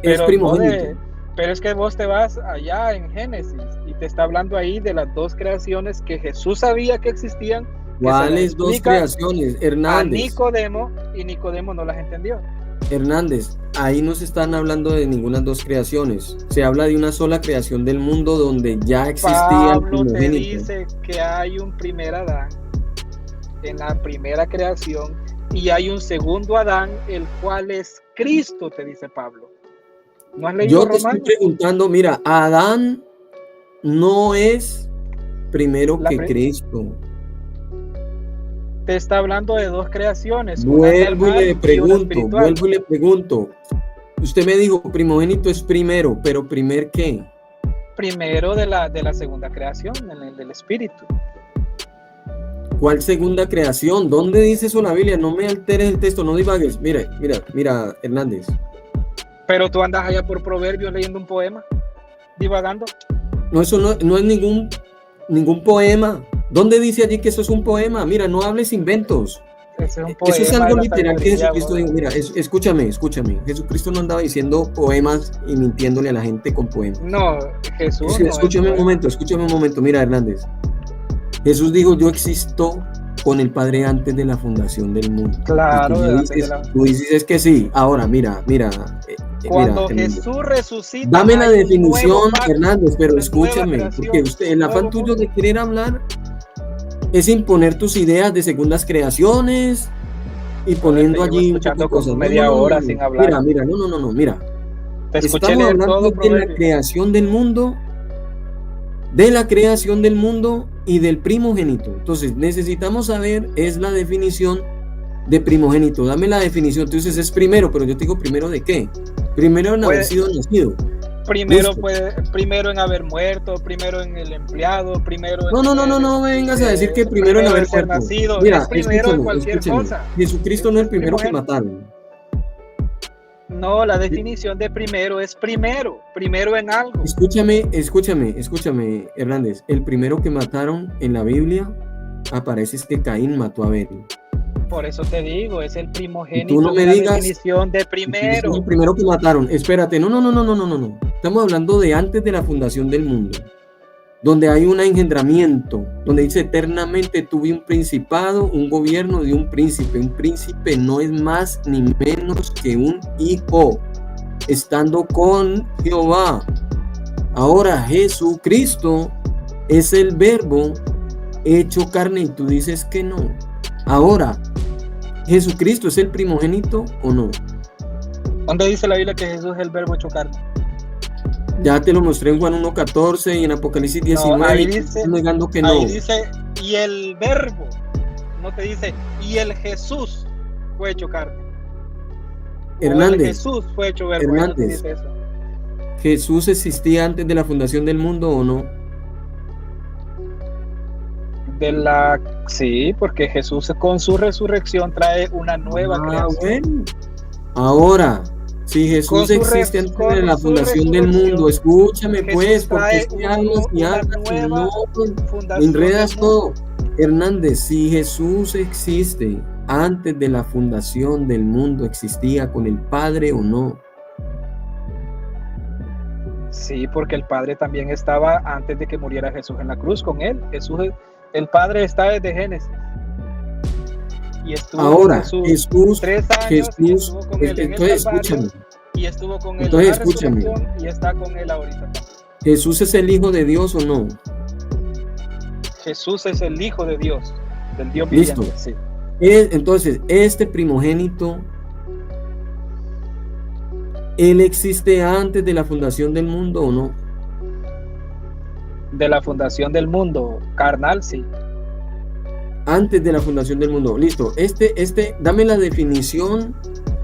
es Pero, primogénito. pero es que vos te vas allá en Génesis y te está hablando ahí de las dos creaciones que Jesús sabía que existían. Que se las ¿Cuáles dos explica creaciones? a Hernández, Nicodemo, y Nicodemo no las entendió. Hernández, ahí no se están hablando de ninguna dos creaciones. Se habla de una sola creación del mundo donde ya existía el Pablo te primogénito. dice que hay un primer Adán en la primera creación y hay un segundo Adán, el cual es Cristo, te dice Pablo. ¿No has leído Yo te estoy Romanos? preguntando, mira, Adán no es primero La que pre- Cristo. Te está hablando de dos creaciones, una Vuelvo y normal le y una pregunto, espiritual. vuelvo y le pregunto. Usted me dijo, primogénito es primero, pero ¿primer qué? Primero de la segunda creación, en el del espíritu. ¿Cuál segunda creación? ¿Dónde dice eso la Biblia? No me alteres el texto, no divagues. Mira, Hernández. Pero tú andas allá por Proverbios leyendo un poema, divagando. No, eso no es ningún poema. ¿Dónde dice allí que eso es un poema? Mira, no hables inventos. Ese es un poema. Eso es algo de la literal que sabiduría, Jesucristo dijo. Mira, escúchame. Jesucristo no andaba diciendo poemas y mintiéndole a la gente con poemas. No, Jesús. Sí, no escúchame un momento. Mira, Hernández. Jesús dijo, yo existo con el Padre antes de la fundación del mundo. Claro, Tú dices que sí. Ahora, mira. Cuando Hernández. Jesús resucita. Dame la hay un definición, nuevo pacto, Hernández, pero una escúchame, nueva creación, porque el afán nuevo tuyo mundo. de querer hablar es imponer tus ideas de segundas creaciones y poniendo Te llevo allí un poco escuchando de como cosas. media hora sin hablar. Mira. Te escuché Estamos leer hablando todo de la Proverbios. creación del mundo y del primogénito. Entonces, necesitamos saber es la definición de primogénito. Dame la definición. Tú dices es primero, pero yo te digo primero de qué. Primero en haber sido nacido. Primero en haber muerto, primero en el empleado, primero en No vengas a decir que primero en haber ser muerto. nacido. Mira, Es primero en cualquier cosa. Jesucristo no es el primero que mataron. No, la definición de primero es primero en algo. Escúchame, Hernández. El primero que mataron en la Biblia aparece es que Caín mató a Abel. Por eso te digo, es el primogénito. Y tú no me la digas, definición de primero. Es el primero que mataron. Espérate, no. Estamos hablando de antes de la fundación del mundo, donde hay un engendramiento, donde dice eternamente tuve un principado, un gobierno de un príncipe. Un príncipe no es más ni menos que un hijo, estando con Jehová. Ahora Jesucristo es el verbo hecho carne y tú dices que no. Ahora, ¿Jesucristo es el primogénito o no? ¿Dónde dice la Biblia que Jesús es el verbo hecho carne? Ya te lo mostré en Juan 1:14 y en Apocalipsis 19. No, ahí dice, negando que no. Ahí dice, y el verbo, no te dice, y el Jesús fue hecho carne. Hernández, o el Jesús fue hecho verbo. Hernández, no te dice eso. ¿Jesús existía antes de la fundación del mundo o no? Sí, porque Jesús con su resurrección trae una nueva creación. Bueno. Ahora, si Jesús existe antes de la fundación del mundo, escúchame pues, porque es que hablas y no enredas todo. Hernández, si Jesús existe antes de la fundación del mundo, ¿existía con el Padre o no? Sí, porque el Padre también estaba antes de que muriera Jesús en la cruz con él. El Padre está desde Génesis. Y estuvo ahora, con Jesús, 3 años, y estuvo con él en el Calvario, y estuvo con él en la resurrección, y está con él ahorita. ¿Jesús es el Hijo de Dios o no? Jesús es el Hijo de Dios, del Dios viviente. Listo. Sí. Entonces, este primogénito, ¿él existe antes de la fundación del mundo o no? De la fundación del mundo, carnal, sí. Antes de la fundación del mundo. Listo. Dame la definición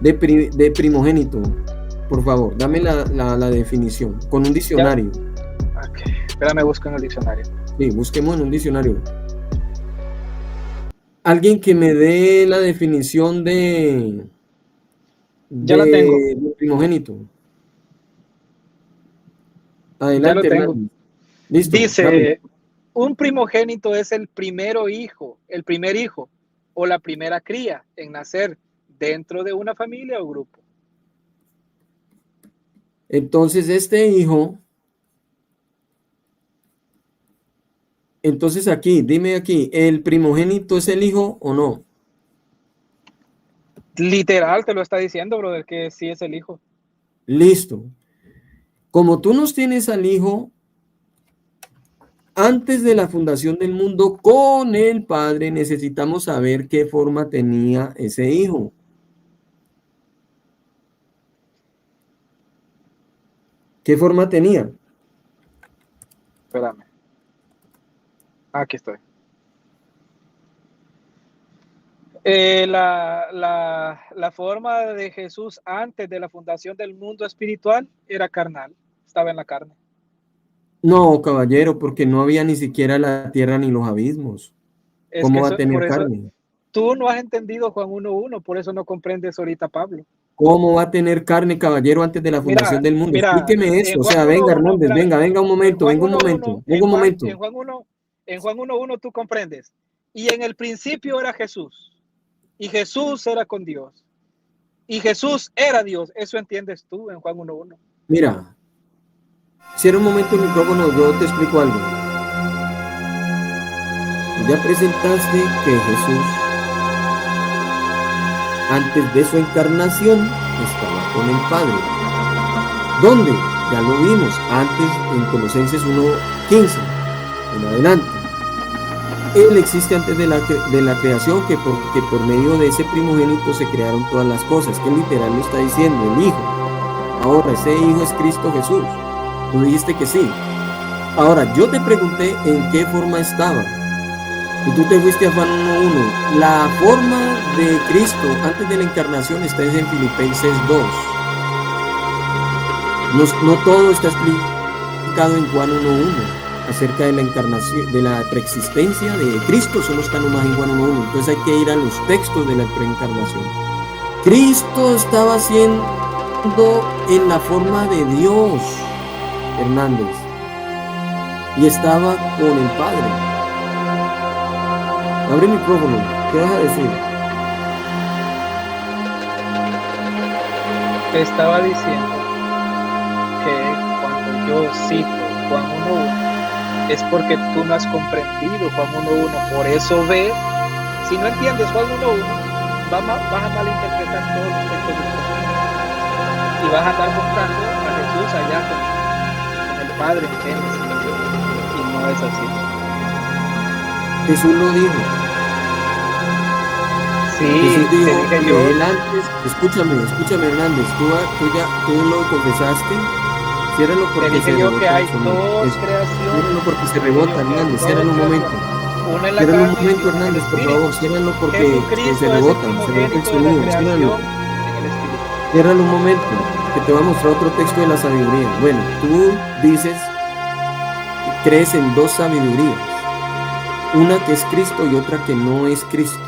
de primogénito, por favor. Dame la definición con un diccionario. Okay. Espérame, busco en el diccionario. Sí, busquemos en un diccionario. Alguien que me dé la definición Ya la tengo, de primogénito. ya lo Adelante, tengo. Hernández. Listo, dámelo. Dice, un primogénito es el primero hijo, el primer hijo o la primera cría en nacer dentro de una familia o grupo. Entonces, este hijo, entonces aquí, dime aquí, ¿el primogénito es el hijo o no? Literal te lo está diciendo, brother, que sí es el hijo. Listo. Como tú nos tienes al hijo antes de la fundación del mundo con el padre, necesitamos saber qué forma tenía ese hijo. ¿Qué forma tenía? Espérame. Aquí estoy. La forma de Jesús antes de la fundación del mundo espiritual era carnal, estaba en la carne. No, caballero, porque no había ni siquiera la tierra ni los abismos. Es ¿Cómo que va a tener por eso carne? tú no has entendido Juan 1:1, por eso no comprendes ahorita Pablo. ¿Cómo va a tener carne, caballero, antes de la fundación Mira, del mundo? mira, Explíqueme eso. en O Juan sea, venga, 1:1, Hernández, espérame, venga un en momento, Juan venga un 1:1, momento, venga un momento. En Juan 1:1 tú comprendes. Y en el principio era Jesús, y Jesús era con Dios, y Jesús era Dios. Eso entiendes tú en Juan 1:1. Mira, cierra un momento el micrófono, yo te explico algo. Ya presentaste que Jesús, antes de su encarnación, estaba con el Padre. ¿Dónde? Ya lo vimos antes en Colosenses 1:15 en adelante. Él existe antes de la creación, que por medio de ese primogénito se crearon todas las cosas, que literal lo está diciendo, el Hijo. Ahora, ese Hijo es Cristo Jesús. Tú dijiste que sí. Ahora, yo te pregunté en qué forma estaba. Y tú te fuiste a Juan 1:1. La forma de Cristo antes de la encarnación está en Filipenses 2. No todo está explicado en Juan 1:1 acerca de la encarnación, de la preexistencia de Cristo, solo está nomás en Juan 1:1. Entonces hay que ir a los textos de la preencarnación. Cristo estaba siendo en la forma de Dios, Hernández, y estaba con el Padre. Abre el micrófono, ¿qué vas a decir? Te estaba diciendo que cuando yo cito Juan 1:1 es porque tú no has comprendido Juan 1:1. Por eso ves, si no entiendes Juan 1:1, vas a malinterpretar todos los textos de Dios. Y vas a andar buscando a Jesús allá con el Padre en Génesis. Y no es así. Jesús lo dijo. Sí, Jesús dijo te dije que yo. él antes, escúchame Hernández, tú lo confesaste, ciérralo Te porque dije se yo rebota que hay el sonido. dos Eso. creaciones. Ciérralo porque se rebota, Hernández, ciérralo un momento. Una en la Ciérralo un carne y momento, una en el Hernández, por espíritu. favor, ciérralo porque se Jesucristo es el rebota el primogénito de la sonido, creación ciérralo. en el espíritu. Ciérralo un momento, que te voy a mostrar otro texto de la sabiduría. Bueno, tú dices, crees en dos sabidurías, una que es Cristo y otra que no es Cristo,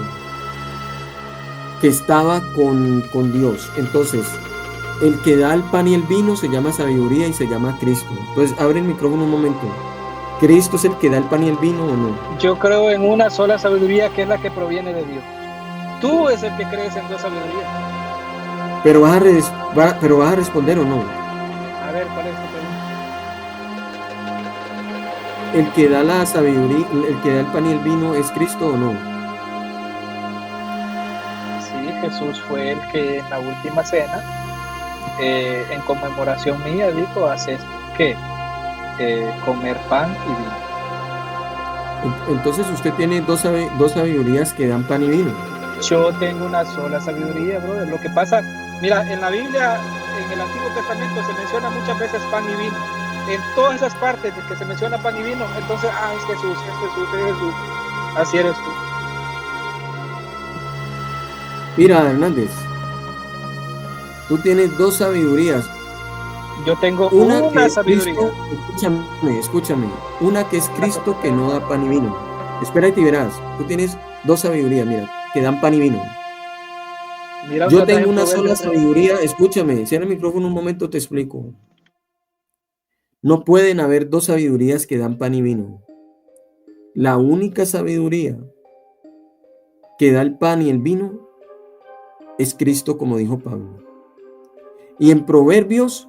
que estaba con Dios. Entonces, el que da el pan y el vino se llama sabiduría y se llama Cristo. Entonces, abre el micrófono un momento. ¿Cristo es el que da el pan y el vino o no? Yo creo en una sola sabiduría que es la que proviene de Dios. Tú es el que crees en dos sabidurías. Pero vas a responder o no. A ver, ¿cuál es tu pregunta? ¿El que da la sabiduría, el que da el pan y el vino es Cristo o no? Sí, Jesús fue el que en la última cena, en conmemoración mía, dijo, haces ¿qué? Comer pan y vino. Entonces usted tiene dos sabidurías que dan pan y vino. Yo tengo una sola sabiduría, brother. Lo que pasa, mira, en la Biblia, en el Antiguo Testamento se menciona muchas veces pan y vino. En todas esas partes de que se menciona pan y vino, entonces, es Jesús, es Jesús, es Jesús. Así eres tú. Mira, Hernández, tú tienes dos sabidurías. Yo tengo Una que una es sabiduría. Cristo, escúchame, una que es Cristo que no da pan y vino. Espérate y verás. Tú tienes dos sabidurías, mira, que dan pan y vino. Mira, Yo tengo una sola sabiduría. Escúchame, cierra el micrófono un momento, te explico. No pueden haber dos sabidurías que dan pan y vino. La única sabiduría que da el pan y el vino es Cristo, como dijo Pablo. Y en Proverbios,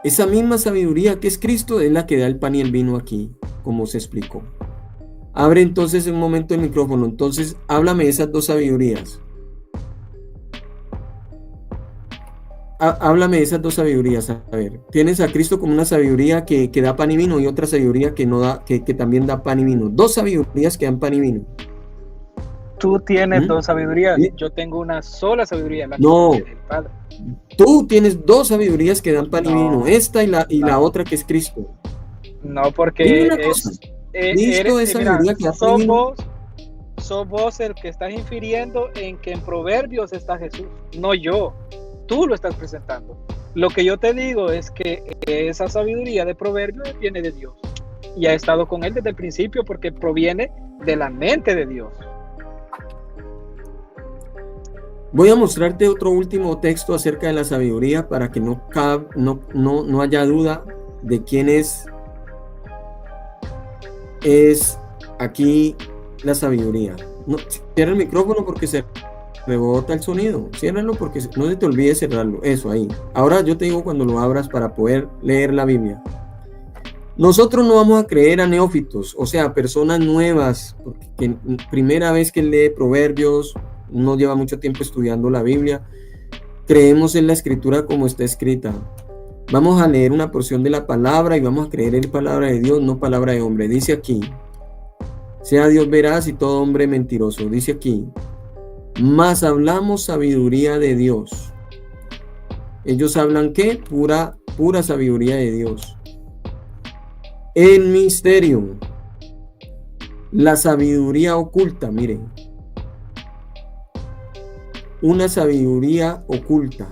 esa misma sabiduría que es Cristo es la que da el pan y el vino aquí, como se explicó. Abre entonces un momento el micrófono. Entonces, háblame de esas dos sabidurías. Háblame de esas dos sabidurías. A ver, tienes a Cristo como una sabiduría que da pan y vino y otra sabiduría que no da, que también da pan y vino. Dos sabidurías que dan pan y vino. Tú tienes dos sabidurías. ¿Sí? Yo tengo una sola sabiduría, la que No. tiene el Padre. Tú tienes dos sabidurías que dan pan y vino. Esta y la otra que es Cristo. No, porque dime una cosa. Cristo es sabiduría que da pan y vino. Sos vos el que estás infiriendo en que en Proverbios está Jesús, no yo. Tú lo estás presentando. Lo que yo te digo es que esa sabiduría de Proverbios viene de Dios y ha estado con él desde el principio porque proviene de la mente de Dios. Voy a mostrarte otro último texto acerca de la sabiduría para que no haya duda de quién es aquí la sabiduría. No, cierra el micrófono porque se rebota el sonido. Ciérralo porque no se te olvide cerrarlo. Eso ahí. Ahora yo te digo cuando lo abras para poder leer la Biblia. Nosotros no vamos a creer a neófitos, o sea, personas nuevas, porque primera vez que lee Proverbios, no lleva mucho tiempo estudiando la Biblia. Creemos en la escritura como está escrita. Vamos a leer una porción de la palabra y vamos a creer en palabra de Dios, no palabra de hombre. Dice aquí, sea Dios veraz y todo hombre mentiroso. Dice aquí, mas hablamos sabiduría de Dios. Ellos hablan ¿qué? Pura sabiduría de Dios. El misterio, la sabiduría oculta, miren. Una sabiduría oculta,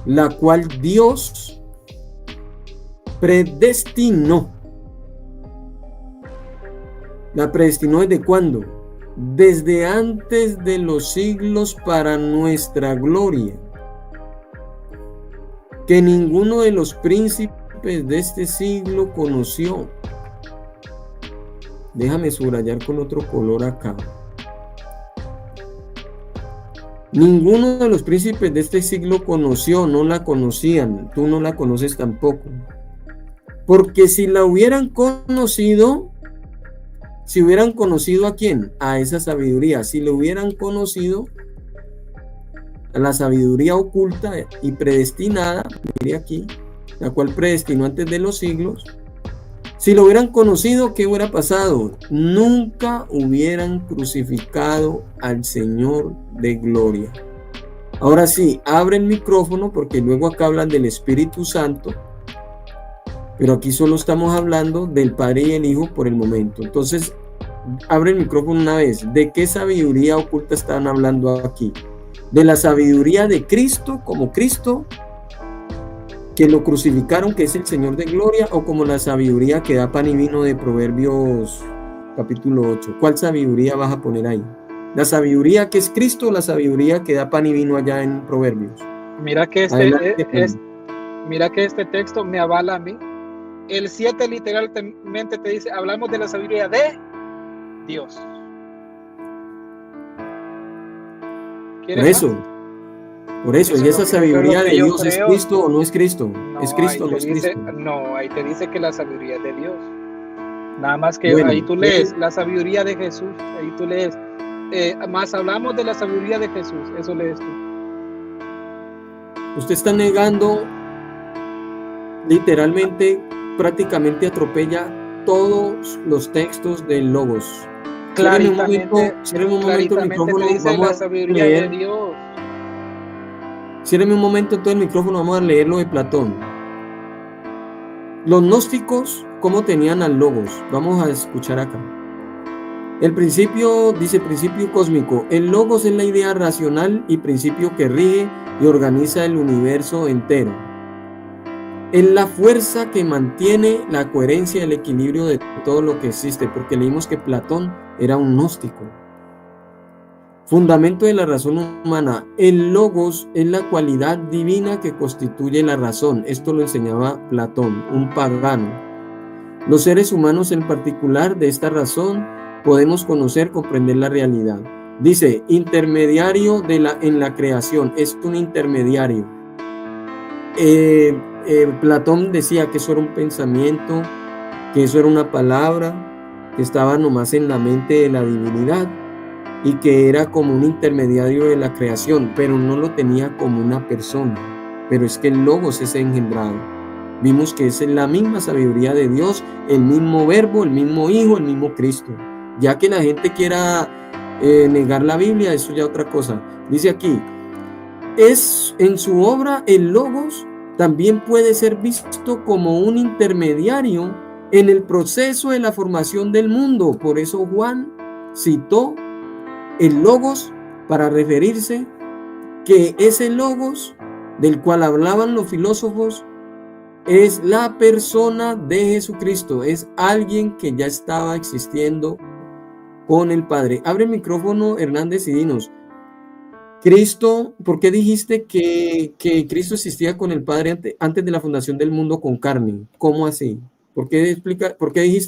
la cual Dios predestinó. ¿La predestinó desde cuándo? Desde antes de los siglos para nuestra gloria, que ninguno de los príncipes de este siglo conoció. Déjame subrayar con otro color acá. Ninguno de los príncipes de este siglo conoció, no la conocían, tú no la conoces tampoco. Porque si la hubieran conocido, si hubieran conocido ¿a quién? A esa sabiduría. Si le hubieran conocido a la sabiduría oculta y predestinada, mire aquí, la cual predestinó antes de los siglos. Si lo hubieran conocido, ¿qué hubiera pasado? Nunca hubieran crucificado al Señor de gloria. Ahora sí, abre el micrófono porque luego acá hablan del Espíritu Santo, pero aquí solo estamos hablando del Padre y el Hijo por el momento. Entonces, abre el micrófono una vez. ¿De qué sabiduría oculta están hablando aquí? ¿De la sabiduría de Cristo como Cristo, que lo crucificaron, que es el Señor de gloria, o como la sabiduría que da pan y vino de Proverbios capítulo 8? ¿Cuál sabiduría vas a poner ahí? ¿La sabiduría que es Cristo o la sabiduría que da pan y vino allá en Proverbios? Mira que este texto me avala a mí. El 7 literalmente te dice, hablamos de la sabiduría de Dios. Por eso, y esa sabiduría de Dios es Cristo o no es Cristo. ¿Es Cristo o no es Cristo? No, ahí te dice que la sabiduría es de Dios. Nada más que ahí tú lees la sabiduría de Jesús, ahí tú lees, más hablamos de la sabiduría de Jesús, eso lees tú. Usted está negando, literalmente, prácticamente atropella todos los textos del Logos. Claramente te dice la sabiduría de Dios. Ciérreme un momento todo el micrófono, vamos a leer lo de Platón. Los gnósticos, ¿cómo tenían al Logos? Vamos a escuchar acá. El principio, dice principio cósmico. El Logos es la idea racional y principio que rige y organiza el universo entero. Es la fuerza que mantiene la coherencia y el equilibrio de todo lo que existe, porque leímos que Platón era un gnóstico. Fundamento de la razón humana. El logos es la cualidad divina que constituye la razón. Esto lo enseñaba Platón, un pagano. Los seres humanos en particular de esta razón podemos conocer, comprender la realidad. Dice, intermediario en la creación, es un intermediario. Platón decía que eso era un pensamiento, que eso era una palabra, que estaba nomás en la mente de la divinidad y que era como un intermediario de la creación, pero no lo tenía como una persona. Pero es que el Logos es engendrado. Vimos que es la misma sabiduría de Dios, el mismo verbo, el mismo Hijo, el mismo Cristo. Ya que la gente quiera negar la Biblia, eso ya otra cosa. Dice aquí, es en su obra el Logos también puede ser visto como un intermediario en el proceso de la formación del mundo. Por eso Juan citó el Logos para referirse que ese Logos del cual hablaban los filósofos es la persona de Jesucristo, es alguien que ya estaba existiendo con el Padre. Abre el micrófono, Hernández, y dinos, Cristo, ¿por qué dijiste que Cristo existía con el Padre antes de la fundación del mundo con carne? ¿Cómo así? ¿Por qué dijiste